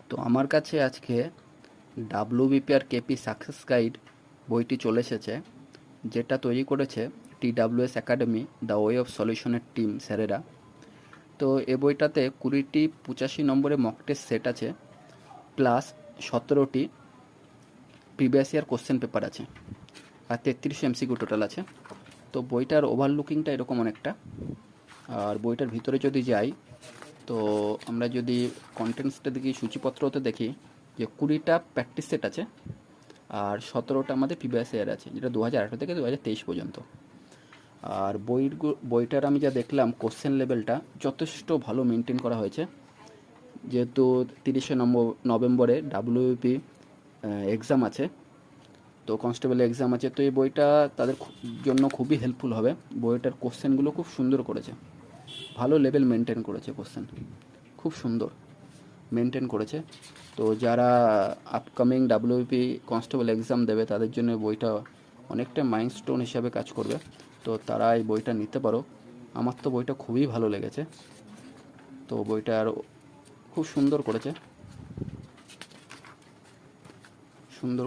তো আমার কাছে আজকে ডাব্লিউবিপি আর কেপি সাকসেস গাইড বইটি চলে এসেছে, যেটা তৈরি করেছে TWS academy the way of সলিউশনের টিম স্যারেরা। তো এ বইটাতে 20টি 85 নম্বরের মক টেস্ট সেট আছে, প্লাস 17টি প্রিভিয়াস ইয়ার কোশ্চেন পেপার আছে, আর 33 MCQ টোটাল আছে। তো বইটার ওভারলুকিংটা এরকম অনেকটা। আর বইটার ভিতরে যদি যাই, তো আমরা যদি কন্টেন্টসটা দেখি, সূচিপত্রতে দেখি যে 20টা প্র্যাকটিস সেট আছে আর 17টা আমাদের প্রিভিয়াস ইয়ার আছে, যেটা 2018 থেকে 2023 পর্যন্ত। আর বইটার আমি যা দেখলাম, কোশ্চেন লেভেলটা যথেষ্ট ভালো মেনটেন করা হয়েছে, যেহেতু 30শে নভেম্বরে ডাব্লিউপি এক্সাম আছে, তো কনস্টেবল এক্সাম আছে। তো এই বইটা তাদের জন্য খুবই হেল্পফুল হবে। বইটার কোশ্চেনগুলো খুব সুন্দর করেছে, ভালো লেভেল মেনটেন করেছে, কোশ্চেন খুব সুন্দর মেনটেন করেছে। তো যারা আপকামিং ডাব্লিউপি কনস্টেবল এক্সাম দেবে, তাদের জন্য বইটা অনেকটা মাইলস্টোন হিসাবে কাজ করবে। তো তারা এই বইটা নিতে পারো। আমার তো বইটা খুবই ভালো লেগেছে। তো বইটা আরও খুব সুন্দর করেছে, সুন্দর